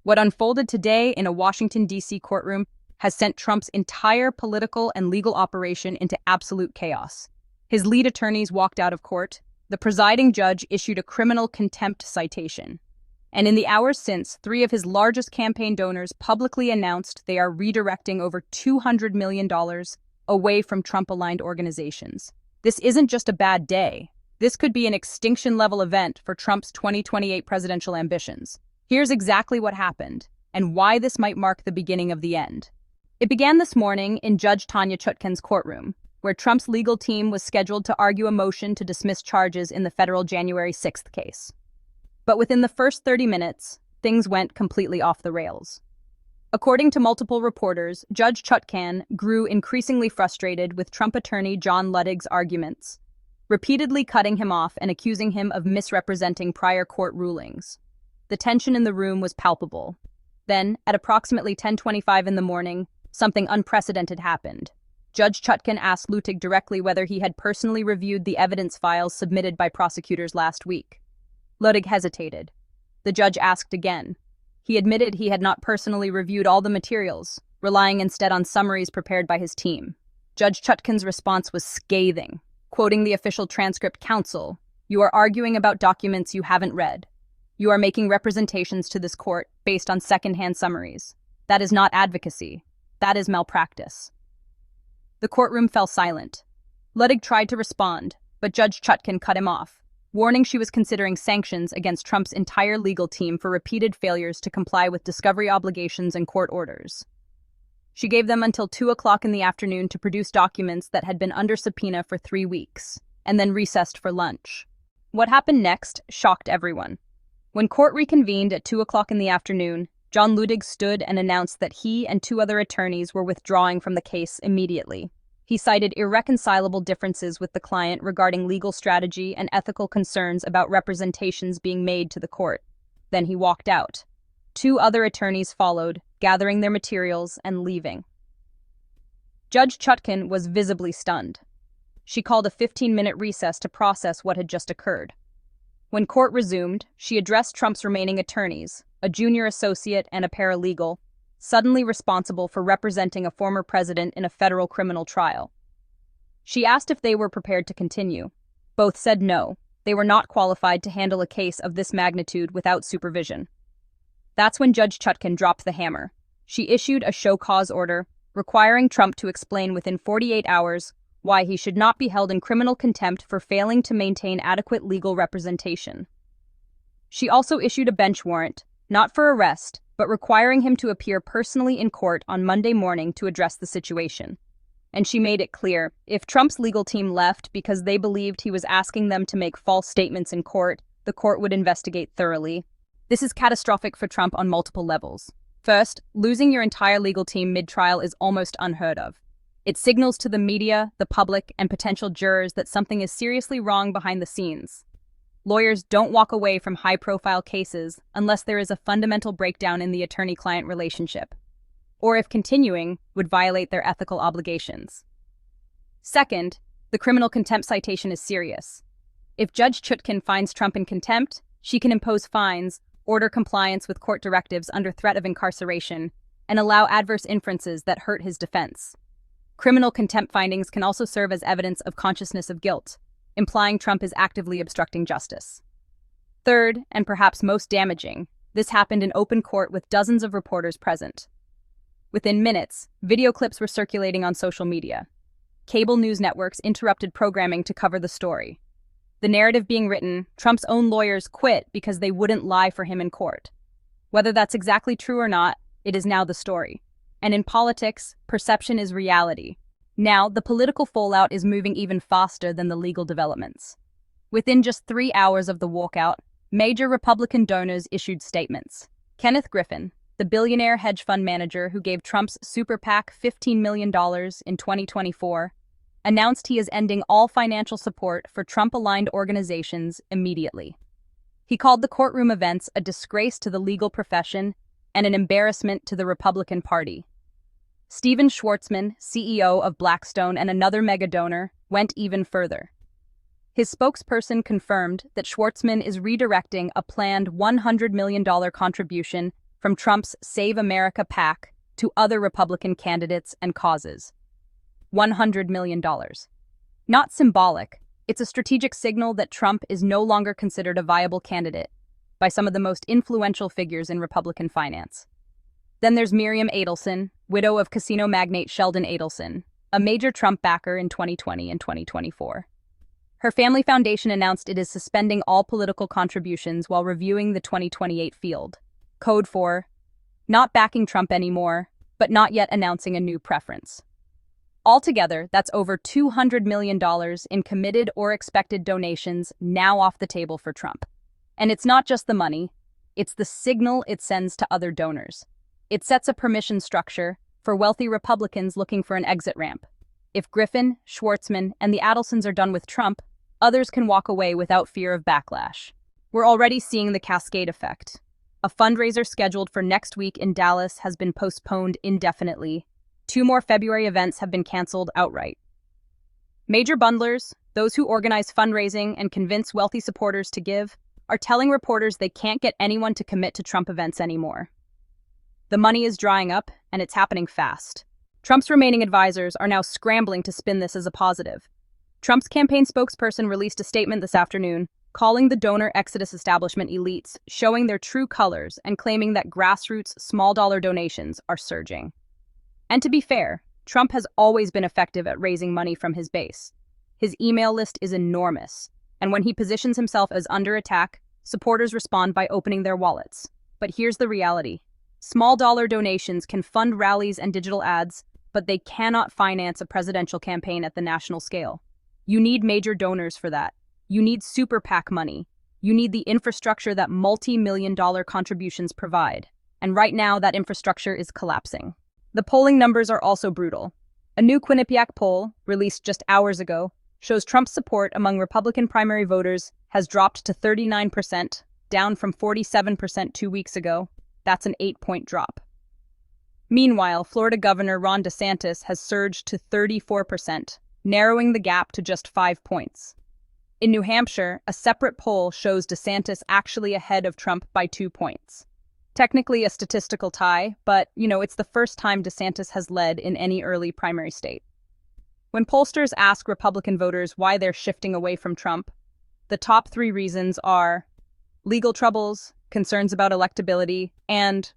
What unfolded today in a Washington, D.C. courtroom has sent Trump's entire political and legal operation into absolute chaos. His lead attorneys walked out of court. The presiding judge issued a criminal contempt citation. And in the hours since, three of his largest campaign donors publicly announced they are redirecting over $200 million away from Trump-aligned organizations. This isn't just a bad day. This could be an extinction-level event for Trump's 2028 presidential ambitions. Here's exactly what happened, and why this might mark the beginning of the end. It began this morning in Judge Tanya Chutkan's courtroom, where Trump's legal team was scheduled to argue a motion to dismiss charges in the federal January 6th case. But within the first 30 minutes, things went completely off the rails. According to multiple reporters, Judge Chutkan grew increasingly frustrated with Trump attorney John Luttig's arguments, repeatedly cutting him off and accusing him of misrepresenting prior court rulings. The tension in the room was palpable. Then, at approximately 10:25 in the morning, something unprecedented happened. Judge Chutkan asked Luttig directly whether he had personally reviewed the evidence files submitted by prosecutors last week. Luttig hesitated. The judge asked again. He admitted he had not personally reviewed all the materials, relying instead on summaries prepared by his team. Judge Chutkan's response was scathing. Quoting the official transcript, "Counsel, you are arguing about documents you haven't read. You are making representations to this court based on secondhand summaries. That is not advocacy. That is malpractice." The courtroom fell silent. Luttig tried to respond, but Judge Chutkan cut him off, warning she was considering sanctions against Trump's entire legal team for repeated failures to comply with discovery obligations and court orders. She gave them until 2 o'clock in the afternoon to produce documents that had been under subpoena for 3 weeks, and then recessed for lunch. What happened next shocked everyone. When court reconvened at 2 o'clock in the afternoon, John Luttig stood and announced that he and 2 other attorneys were withdrawing from the case immediately. He cited irreconcilable differences with the client regarding legal strategy and ethical concerns about representations being made to the court. Then he walked out. 2 other attorneys followed, gathering their materials and leaving. Judge Chutkan was visibly stunned. She called a 15-minute recess to process what had just occurred. When court resumed, she addressed Trump's remaining attorneys, a junior associate and a paralegal, suddenly responsible for representing a former president in a federal criminal trial. She asked if they were prepared to continue. Both said no, they were not qualified to handle a case of this magnitude without supervision. That's when Judge Chutkan dropped the hammer. She issued a show cause order, requiring Trump to explain within 48 hours why he should not be held in criminal contempt for failing to maintain adequate legal representation. She also issued a bench warrant, not for arrest, but requiring him to appear personally in court on Monday morning to address the situation. And she made it clear, if Trump's legal team left because they believed he was asking them to make false statements in court, the court would investigate thoroughly. This is catastrophic for Trump on multiple levels. First, losing your entire legal team mid-trial is almost unheard of. It signals to the media, the public, and potential jurors that something is seriously wrong behind the scenes. Lawyers don't walk away from high-profile cases unless there is a fundamental breakdown in the attorney-client relationship, or if continuing would violate their ethical obligations. Second, the criminal contempt citation is serious. If Judge Chutkan finds Trump in contempt, she can impose fines, order compliance with court directives under threat of incarceration, and allow adverse inferences that hurt his defense. Criminal contempt findings can also serve as evidence of consciousness of guilt, implying Trump is actively obstructing justice. Third, and perhaps most damaging, this happened in open court with dozens of reporters present. Within minutes, video clips were circulating on social media. Cable news networks interrupted programming to cover the story. The narrative being written, Trump's own lawyers quit because they wouldn't lie for him in court. Whether that's exactly true or not, it is now the story. And in politics, perception is reality. Now, the political fallout is moving even faster than the legal developments. Within just 3 hours of the walkout, major Republican donors issued statements. Kenneth Griffin, the billionaire hedge fund manager who gave Trump's super PAC $15 million in 2024, announced he is ending all financial support for Trump-aligned organizations immediately. He called the courtroom events a disgrace to the legal profession and an embarrassment to the Republican Party. Stephen Schwarzman, CEO of Blackstone and another mega donor, went even further. His spokesperson confirmed that Schwarzman is redirecting a planned $100 million contribution from Trump's Save America PAC to other Republican candidates and causes. $100 million. Not symbolic, it's a strategic signal that Trump is no longer considered a viable candidate by some of the most influential figures in Republican finance. Then there's Miriam Adelson, widow of casino magnate Sheldon Adelson, a major Trump backer in 2020 and 2024. Her family foundation announced it is suspending all political contributions while reviewing the 2028 field. Code for not backing Trump anymore, but not yet announcing a new preference. Altogether, that's over $200 million in committed or expected donations now off the table for Trump. And it's not just the money, it's the signal it sends to other donors. It sets a permission structure for wealthy Republicans looking for an exit ramp. If Griffin, Schwartzman, and the Adelsons are done with Trump, others can walk away without fear of backlash. We're already seeing the cascade effect. A fundraiser scheduled for next week in Dallas has been postponed indefinitely. 2 more February events have been canceled outright. Major bundlers, those who organize fundraising and convince wealthy supporters to give, are telling reporters they can't get anyone to commit to Trump events anymore. The money is drying up, and it's happening fast. Trump's remaining advisors are now scrambling to spin this as a positive. Trump's campaign spokesperson released a statement this afternoon, calling the donor exodus establishment elites, showing their true colors and claiming that grassroots small-dollar donations are surging. And to be fair, Trump has always been effective at raising money from his base. His email list is enormous, and when he positions himself as under attack, supporters respond by opening their wallets. But here's the reality. Small-dollar donations can fund rallies and digital ads, but they cannot finance a presidential campaign at the national scale. You need major donors for that. You need super PAC money. You need the infrastructure that multi-million-dollar contributions provide. And right now, that infrastructure is collapsing. The polling numbers are also brutal. A new Quinnipiac poll, released just hours ago, shows Trump's support among Republican primary voters has dropped to 39%, down from 47% 2 weeks ago. That's an 8-point drop. Meanwhile, Florida Governor Ron DeSantis has surged to 34%, narrowing the gap to just 5 points. In New Hampshire, a separate poll shows DeSantis actually ahead of Trump by 2 points. Technically a statistical tie, but, it's the first time DeSantis has led in any early primary state. When pollsters ask Republican voters why they're shifting away from Trump, the top 3 reasons are legal troubles, concerns about electability, and,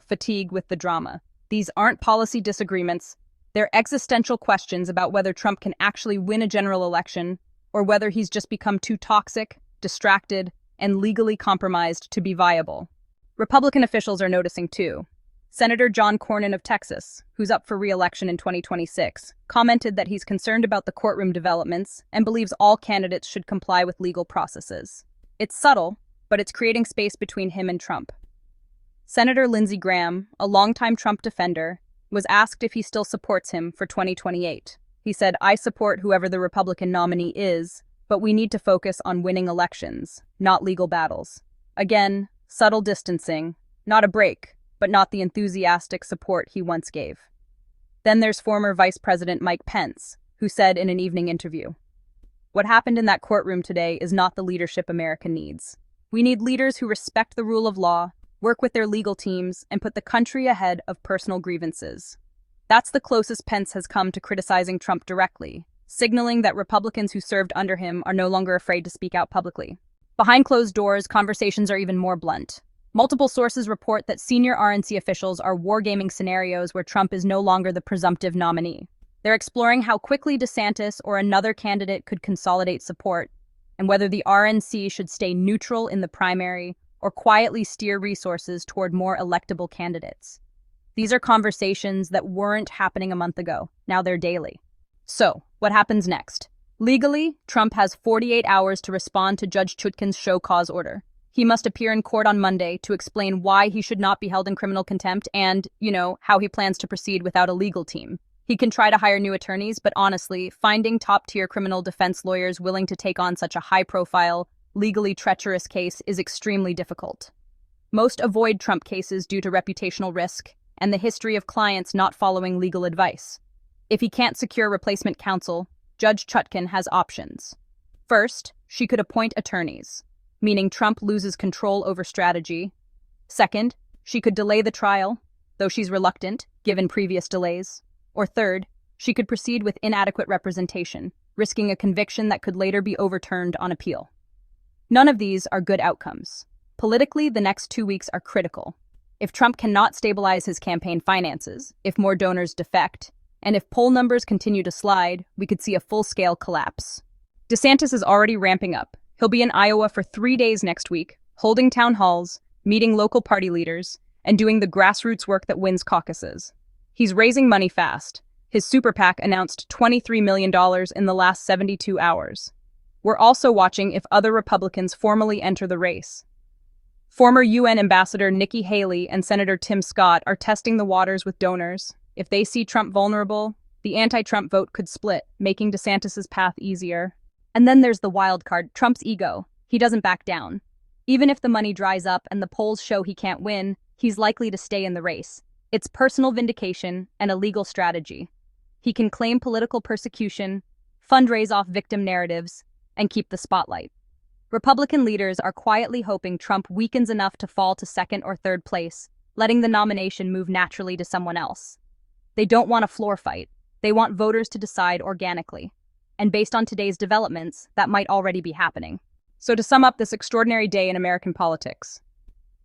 fatigue with the drama. These aren't policy disagreements. They're existential questions about whether Trump can actually win a general election or whether he's just become too toxic, distracted, and legally compromised to be viable. Republican officials are noticing too. Senator John Cornyn of Texas, who's up for re-election in 2026, commented that he's concerned about the courtroom developments and believes all candidates should comply with legal processes. It's subtle, but it's creating space between him and Trump. Senator Lindsey Graham, a longtime Trump defender, was asked if he still supports him for 2028. He said, "I support whoever the Republican nominee is, but we need to focus on winning elections, not legal battles." Again, subtle distancing, not a break, but not the enthusiastic support he once gave. Then there's former Vice President Mike Pence, who said in an evening interview, "What happened in that courtroom today is not the leadership America needs. We need leaders who respect the rule of law, work with their legal teams, and put the country ahead of personal grievances." That's the closest Pence has come to criticizing Trump directly, signaling that Republicans who served under him are no longer afraid to speak out publicly. Behind closed doors, conversations are even more blunt. Multiple sources report that senior RNC officials are wargaming scenarios where Trump is no longer the presumptive nominee. They're exploring how quickly DeSantis or another candidate could consolidate support, and whether the RNC should stay neutral in the primary or quietly steer resources toward more electable candidates. These are conversations that weren't happening a month ago. Now they're daily. So, what happens next? Legally, Trump has 48 hours to respond to Judge Chutkan's show cause order. He must appear in court on Monday to explain why he should not be held in criminal contempt and, how he plans to proceed without a legal team. He can try to hire new attorneys, but honestly, finding top-tier criminal defense lawyers willing to take on such a high-profile, legally treacherous case is extremely difficult. Most avoid Trump cases due to reputational risk and the history of clients not following legal advice. If he can't secure replacement counsel, Judge Chutkan has options. First, she could appoint attorneys, meaning Trump loses control over strategy. Second, she could delay the trial, though she's reluctant, given previous delays. Or third, she could proceed with inadequate representation, risking a conviction that could later be overturned on appeal. None of these are good outcomes. Politically, the next 2 weeks are critical. If Trump cannot stabilize his campaign finances, if more donors defect, and if poll numbers continue to slide, we could see a full-scale collapse. DeSantis is already ramping up. He'll be in Iowa for 3 days next week, holding town halls, meeting local party leaders, and doing the grassroots work that wins caucuses. He's raising money fast. His super PAC announced $23 million in the last 72 hours. We're also watching if other Republicans formally enter the race. Former UN Ambassador Nikki Haley and Senator Tim Scott are testing the waters with donors. If they see Trump vulnerable, the anti-Trump vote could split, making DeSantis's path easier. And then there's the wild card, Trump's ego. He doesn't back down. Even if the money dries up and the polls show he can't win, he's likely to stay in the race. It's personal vindication and a legal strategy. He can claim political persecution, fundraise off victim narratives, and keep the spotlight. Republican leaders are quietly hoping Trump weakens enough to fall to second or third place, letting the nomination move naturally to someone else. They don't want a floor fight. They want voters to decide organically. And based on today's developments, that might already be happening. So to sum up this extraordinary day in American politics,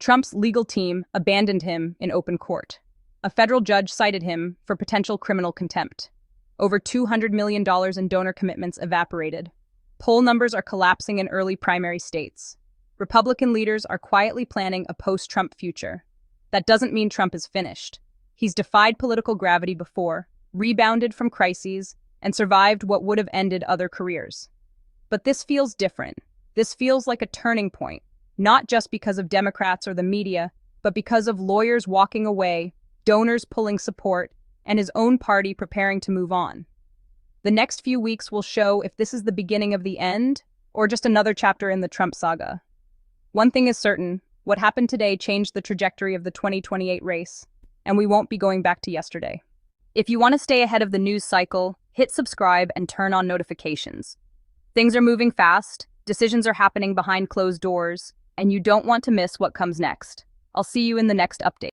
Trump's legal team abandoned him in open court. A federal judge cited him for potential criminal contempt. Over $200 million in donor commitments evaporated. Poll numbers are collapsing in early primary states. Republican leaders are quietly planning a post-Trump future. That doesn't mean Trump is finished. He's defied political gravity before, rebounded from crises, and survived what would have ended other careers. But this feels different. This feels like a turning point, not just because of Democrats or the media, but because of lawyers walking away, donors pulling support, and his own party preparing to move on. The next few weeks will show if this is the beginning of the end or just another chapter in the Trump saga. One thing is certain, what happened today changed the trajectory of the 2028 race, and we won't be going back to yesterday. If you want to stay ahead of the news cycle, hit subscribe and turn on notifications. Things are moving fast, decisions are happening behind closed doors, and you don't want to miss what comes next. I'll see you in the next update.